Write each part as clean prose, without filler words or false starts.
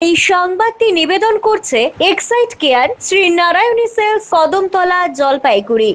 এই সংবাদটি নিবেদন করছে Excite Care, Srinarayani sales, Kadamtala, Jalpaiguri.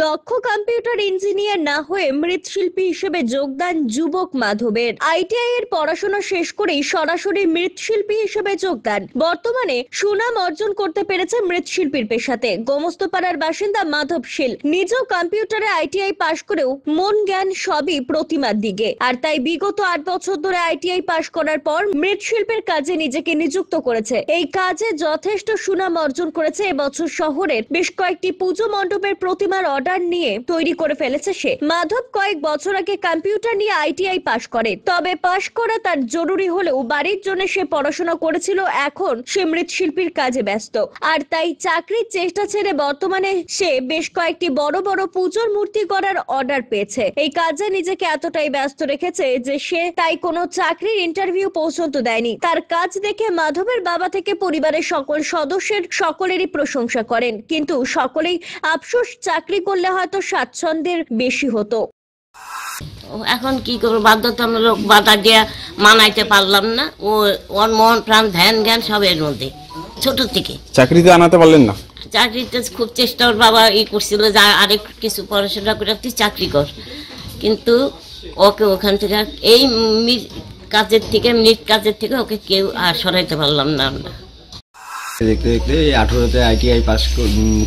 দক্ষ কম্পিউটার ইঞ্জিনিয়ার না হয়ে মৃৎশিল্পী হিসেবে যোগদান যুবক মাধবের। আইটিআই এর পড়াশোনা শেষ করেই সরাসরি মৃৎশিল্পী হিসেবে যোগদান। বর্তমানে সুনাম অর্জন করতে পেরেছে মৃৎশিল্পীর পেশাতে। গোমস্তপাড়ার বাসিন্দা মাধব শীল নিজেও কম্পিউটারে আইটিআই পাশ করেও মন জ্ঞান সবই প্রতিমার দিকে, আর তাই বিগত 8 বছর ধরে আইটিআই পাশ করার পর মৃৎশিল্পের কাজে নিজেকে নিযুক্ত করেছে। এই কাজে যথেষ্ট সুনাম অর্জন করেছে। এবছর শহরের বেশ কয়েকটি পুজো মণ্ডপের প্রতিমার অর্ডার নিয়ে তৈরি করে ফেলেছে সে। মাধব কয়েক বছর আগে কম্পিউটার নিয়ে আইটিআই পাশ করে, তবে পাশ করা তার জরুরি হলেও বাড়ির জন্য সে পড়াশোনা করেছিল। এখন সে মৃৎশিল্পীর কাজে ব্যস্ত, আর তাই চাকরির চেষ্টা ছেড়ে বর্তমানে সে বেশ কয়েকটি বড় বড় পুজোর মূর্তি করার অর্ডার পেয়েছে। এই কাজে নিজেকে এতটাই ব্যস্ত রেখেছে যে সে তাই কোনো চাকরির ইন্টারভিউ পর্যন্ত দেয়নি। তার কাজ দেখে মাধবের বাবা থেকে পরিবারের সকল সদস্যের সকলেরই প্রশংসা করেন, কিন্তু সকলেই আফসোস চাকরি করলে হয়তো স্বাচ্ছন্দ্যের বেশি হতো। এখন কি করবো, বাধ্যতামূলক বাধা দিয়ে মানাইতে পারলাম না। ও ওর মন প্রাণ ধ্যান জ্ঞান সব এর মধ্যে। ছোট থেকে চাকরিতে আনাতে পারলেন না? চাকরিতে খুব চেষ্টা ওর বাবা করছিল যে আরেক কিছু পড়াশোনা করে তুই চাকরি কর, কিন্তু ওকে ওখান থেকে এই কাজের থেকে ওকে কেউ আর সরাইতে পারলাম না আমরা। দেখতে দেখতে 18তে আইটিআই পাস,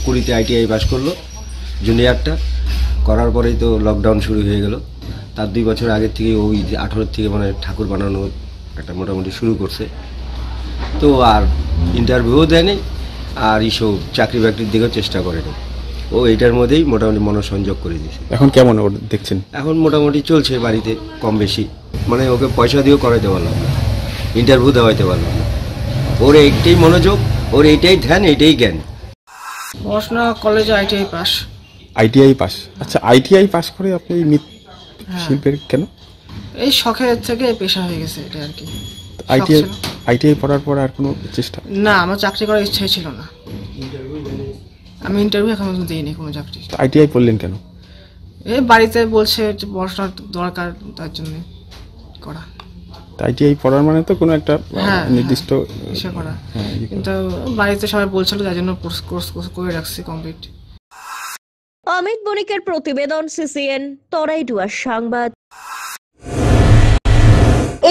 20তে আইটিআই পাস করলো জুনিয়রটা। করার পরেই তো লকডাউন শুরু হয়ে গেল। তার 2 বছর আগের থেকে ওই 18 থেকে মানে ঠাকুর বানানো একটা মোটামুটি শুরু করছে। তো আর ইন্টারভিউও দেয়নি, আর এইসব চাকরি বাকরির দিকেও চেষ্টা করেনি। ও এইটার মধ্যেই মোটামুটি মনোসংযোগ করে দিয়েছে। এখন কেমন ওর দেখছেন? এখন মোটামুটি চলছে বাড়িতে কম বেশি। মানে ওকে পয়সা দিয়েও করাইতে পারলাম না, ইন্টারভিউ দেওয়াইতে পারলাম না। ওর এইটাই মনোযোগ, ওর এইটাই ধ্যান, এইটাই জ্ঞান। পড়াশোনা কলেজে আইটিআই পাস। ITI pass? আচ্ছা, আইটিআই পাস করে আপনি মৃৎ শিল্পের কেন? এই শখের থেকে পেশা হয়ে গেছে এটা আর কি। আইটিআই পড়ার পর আর কোনো চেষ্টা? না, আমার চাকরি করার ইচ্ছাই ছিল না। আমি ইন্টারভিউ এখনো দিইনি কোনো চাকরি। আইটিআই পড়লেন কেন? এই বাড়িতে বলছে পড়াশোনার দরকার, তার জন্য করা। আইটিআই পড়ার মানে তো কোনো একটা নির্দিষ্ট ইচ্ছা করা, কিন্তু বাড়িতে সবাই বলছিল যার জন্য কোর্স করে রাখছি কমপ্লিট। অমিত বণিকের প্রতিবেদন, সিসিএন, তরাইডুয়ার সংবাদ।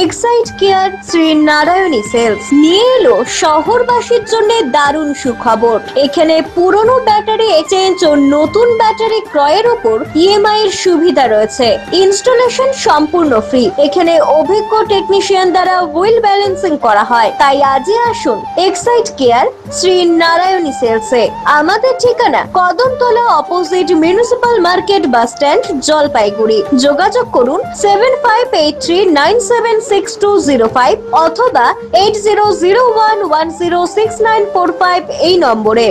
এক্সাইট কেয়ার, শ্রীনারায়ণী সেলস নিয়ে এলো শহরবাসীর জন্য দারুণ সুখবর। এখানে পুরনো ব্যাটারি এক্সচেঞ্জ ও নতুন ব্যাটারি ক্রয়ের উপর ইএমআই এর সুবিধা রয়েছে। ইনস্টলেশন সম্পূর্ণ ফ্রি। এখানে অভিজ্ঞ টেকনিশিয়ান দ্বারা হুইল ব্যালেন্সিং করা হয়। তাই আজই আসুন এক্সাইট কেয়ার, শ্রীনারায়ণী সেলসে। আমাদের ঠিকানা Kadamtala, opposite municipal market, bus stand, Jalpaiguri. যোগাযোগ করুন 7583976205 অথবা 8001106945 এই নম্বরে।